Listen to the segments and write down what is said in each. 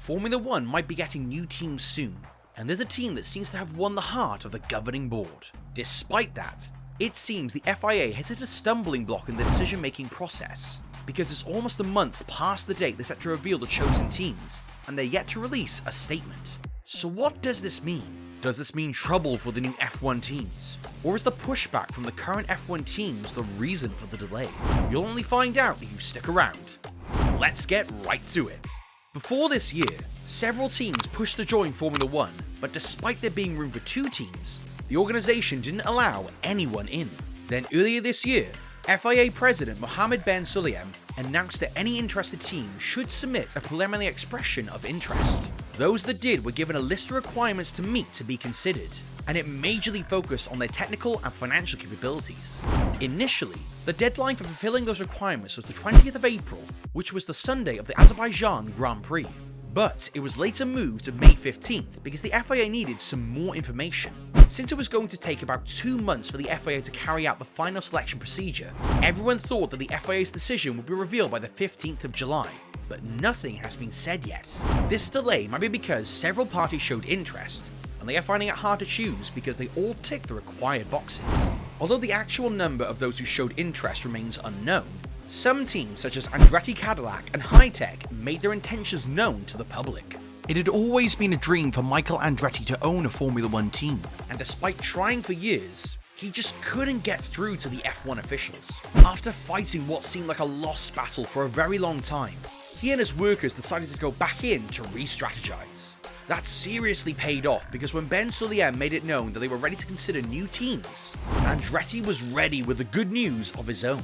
Formula 1 might be getting new teams soon, and there's a team that seems to have won the heart of the governing board. Despite that, it seems the FIA has hit a stumbling block in the decision-making process, because it's almost a month past the date they're set to reveal the chosen teams, and they're yet to release a statement. So what does this mean? Does this mean trouble for the new F1 teams? Or is the pushback from the current F1 teams the reason for the delay? You'll only find out if you stick around. Let's get right to it. Before this year, several teams pushed to join Formula 1, but despite there being room for 2 teams, the organisation didn't allow anyone in. Then earlier this year, FIA President Mohammed Ben Sulayem announced that any interested team should submit a preliminary expression of interest. Those that did were given a list of requirements to meet to be considered, and it majorly focused on their technical and financial capabilities. Initially, the deadline for fulfilling those requirements was the 20th of April, which was the Sunday of the Azerbaijan Grand Prix. But it was later moved to May 15th because the FIA needed some more information. Since it was going to take about 2 months for the FIA to carry out the final selection procedure, everyone thought that the FIA's decision would be revealed by the 15th of July, but nothing has been said yet. This delay might be because several parties showed interest, and they are finding it hard to choose because they all tick the required boxes. Although the actual number of those who showed interest remains unknown, some teams such as Andretti-Cadillac and Hi-Tech made their intentions known to the public. It had always been a dream for Michael Andretti to own a Formula 1 team, and despite trying for years, he just couldn't get through to the F1 officials. After fighting what seemed like a lost battle for a very long time, he and his workers decided to go back in to re-strategize. That seriously paid off because when Ben Sulayem made it known that they were ready to consider new teams, Andretti was ready with the good news of his own.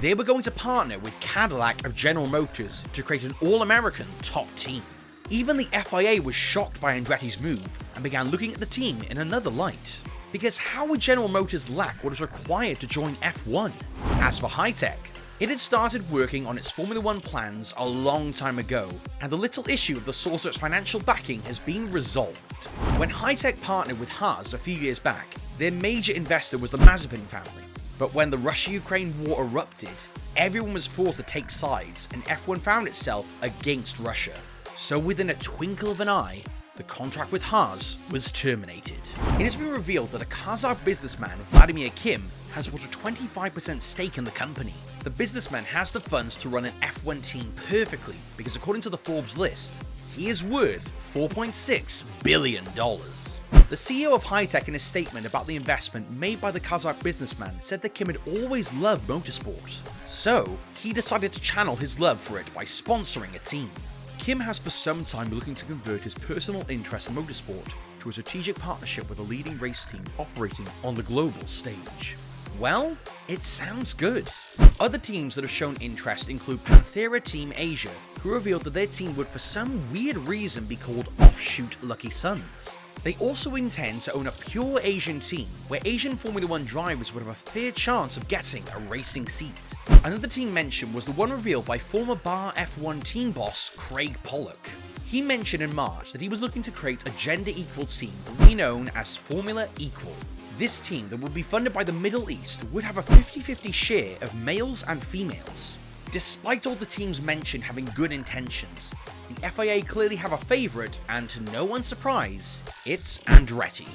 They were going to partner with Cadillac of General Motors to create an all-American top team. Even the FIA was shocked by Andretti's move and began looking at the team in another light. Because how would General Motors lack what is required to join F1? As for Hi-Tech, it had started working on its Formula 1 plans a long time ago, and the little issue of the source of its financial backing has been resolved. When Hi-Tech partnered with Haas a few years back, their major investor was the Mazepin family. But when the Russia-Ukraine war erupted, everyone was forced to take sides and F1 found itself against Russia. So within a twinkle of an eye, the contract with Haas was terminated. It has been revealed that a Kazakh businessman, Vladimir Kim, has bought a 25% stake in the company. The businessman has the funds to run an F1 team perfectly because according to the Forbes list, he is worth $4.6 billion. The CEO of Hi-Tech in a statement about the investment made by the Kazakh businessman said that Kim had always loved motorsport. So, he decided to channel his love for it by sponsoring a team. Kim has for some time been looking to convert his personal interest in motorsport to a strategic partnership with a leading race team operating on the global stage. Well, it sounds good. Other teams that have shown interest include Panthera Team Asia, who revealed that their team would for some weird reason be called Offshoot Lucky Sons. They also intend to own a pure Asian team, where Asian Formula 1 drivers would have a fair chance of getting a racing seat. Another team mentioned was the one revealed by former Bar F1 team boss Craig Pollock. He mentioned in March that he was looking to create a gender-equal team that would be known as Formula Equal. This team that would be funded by the Middle East would have a 50-50 share of males and females. Despite all the teams mentioned having good intentions, the FIA clearly have a favourite, and to no one's surprise, it's Andretti.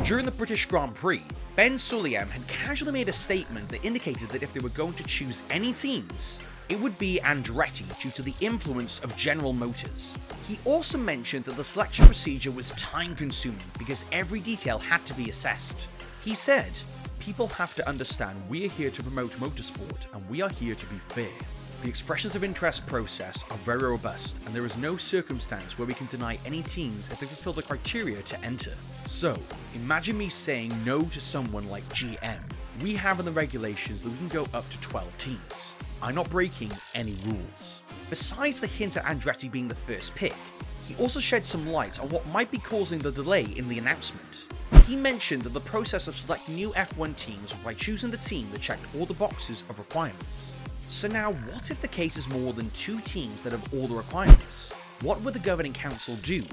During the British Grand Prix, Ben Sulayem had casually made a statement that indicated that if they were going to choose any teams, it would be Andretti due to the influence of General Motors. He also mentioned that the selection procedure was time-consuming because every detail had to be assessed. He said, "People have to understand we're here to promote motorsport and we are here to be fair. The expressions of interest process are very robust and there is no circumstance where we can deny any teams if they fulfill the criteria to enter. So, imagine me saying no to someone like GM. We have in the regulations that we can go up to 12 teams. I'm not breaking any rules." Besides the hint at Andretti being the first pick, he also shed some light on what might be causing the delay in the announcement. He mentioned that the process of selecting new F1 teams was by choosing the team that checked all the boxes of requirements. So now, what if the case is more than 2 teams that have all the requirements? What would the governing council do?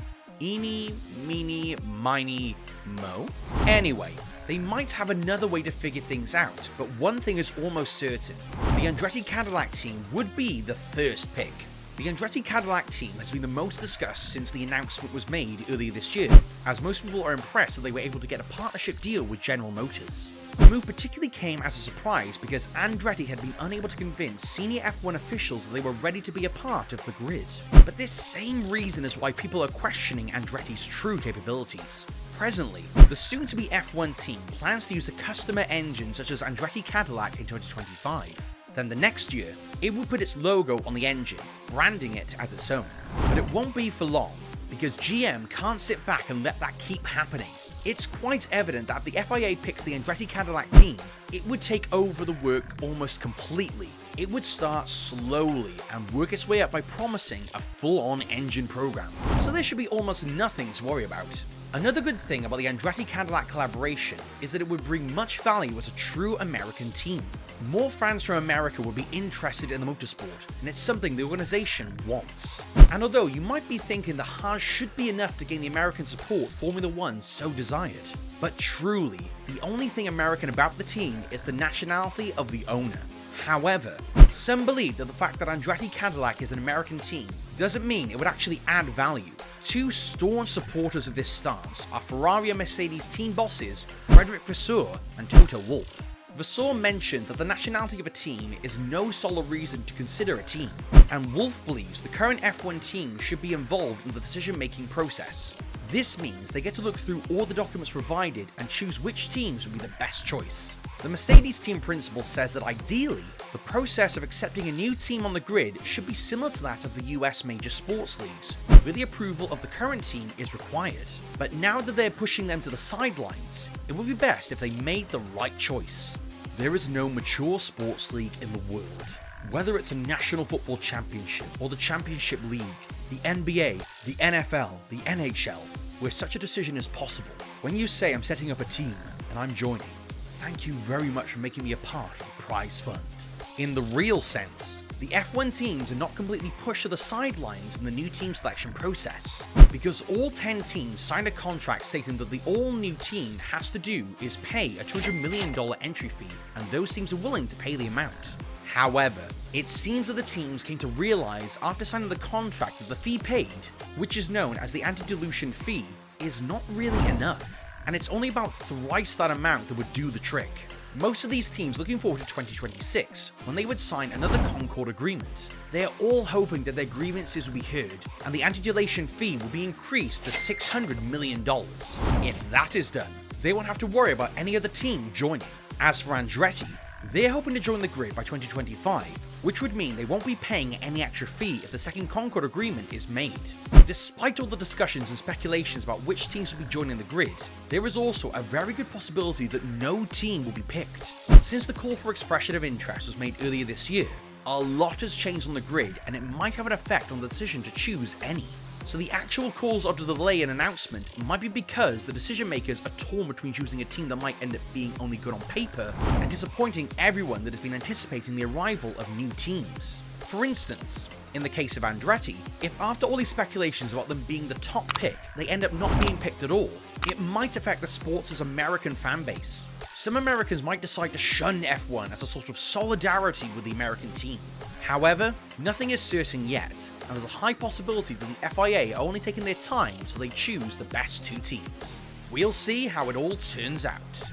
Eeny, meeny, miny, mo? Anyway, they might have another way to figure things out, but one thing is almost certain. The Andretti-Cadillac team would be the first pick. The Andretti-Cadillac team has been the most discussed since the announcement was made earlier this year, as most people are impressed that they were able to get a partnership deal with General Motors. The move particularly came as a surprise because Andretti had been unable to convince senior F1 officials that they were ready to be a part of the grid. But this same reason is why people are questioning Andretti's true capabilities. Presently, the soon-to-be F1 team plans to use a customer engine such as Andretti-Cadillac in 2025. Then the next year, it will put its logo on the engine, branding it as its own. But it won't be for long, because GM can't sit back and let that keep happening. It's quite evident that if the FIA picks the Andretti-Cadillac team, it would take over the work almost completely. It would start slowly and work its way up by promising a full-on engine program. So there should be almost nothing to worry about. Another good thing about the Andretti-Cadillac collaboration is that it would bring much value as a true American team. More fans from America would be interested in the motorsport, and it's something the organization wants. And although you might be thinking the Haas should be enough to gain the American support Formula One so desired, but truly, the only thing American about the team is the nationality of the owner. However, some believe that the fact that Andretti-Cadillac is an American team doesn't mean it would actually add value. Two staunch supporters of this stance are Ferrari and Mercedes team bosses Frederick Vasseur and Toto Wolff. Vasseur mentioned that the nationality of a team is no solid reason to consider a team, and Wolff believes the current F1 team should be involved in the decision-making process. This means they get to look through all the documents provided and choose which teams would be the best choice. The Mercedes team principal says that ideally, the process of accepting a new team on the grid should be similar to that of the US major sports leagues, where the approval of the current team is required. But now that they're pushing them to the sidelines, it would be best if they made the right choice. There is no mature sports league in the world, whether it's a National Football Championship or the Championship League, the NBA, the NFL, the NHL, where such a decision is possible. When you say I'm setting up a team and I'm joining, thank you very much for making me a part of the prize fund. In the real sense, the F1 teams are not completely pushed to the sidelines in the new team selection process, because all 10 teams signed a contract stating that the all-new team has to do is pay a $200 million entry fee, and those teams are willing to pay the amount. However, it seems that the teams came to realize after signing the contract that the fee paid, which is known as the anti-dilution fee, is not really enough, and it's only about thrice that amount that would do the trick. Most of these teams looking forward to 2026, when they would sign another Concord agreement. They are all hoping that their grievances will be heard, and the anti-dilution fee will be increased to $600 million. If that is done, they won't have to worry about any other team joining. As for Andretti, they're hoping to join the grid by 2025, which would mean they won't be paying any extra fee if the second Concord agreement is made. Despite all the discussions and speculations about which teams will be joining the grid, there is also a very good possibility that no team will be picked. Since the call for expression of interest was made earlier this year, a lot has changed on the grid, and it might have an effect on the decision to choose any. So the actual cause of the delay in announcement might be because the decision makers are torn between choosing a team that might end up being only good on paper and disappointing everyone that has been anticipating the arrival of new teams. For instance, in the case of Andretti, if after all these speculations about them being the top pick, they end up not being picked at all, it might affect the sport's American fan base. Some Americans might decide to shun F1 as a sort of solidarity with the American team. However, nothing is certain yet, and there's a high possibility that the FIA are only taking their time so they choose the best two teams. We'll see how it all turns out.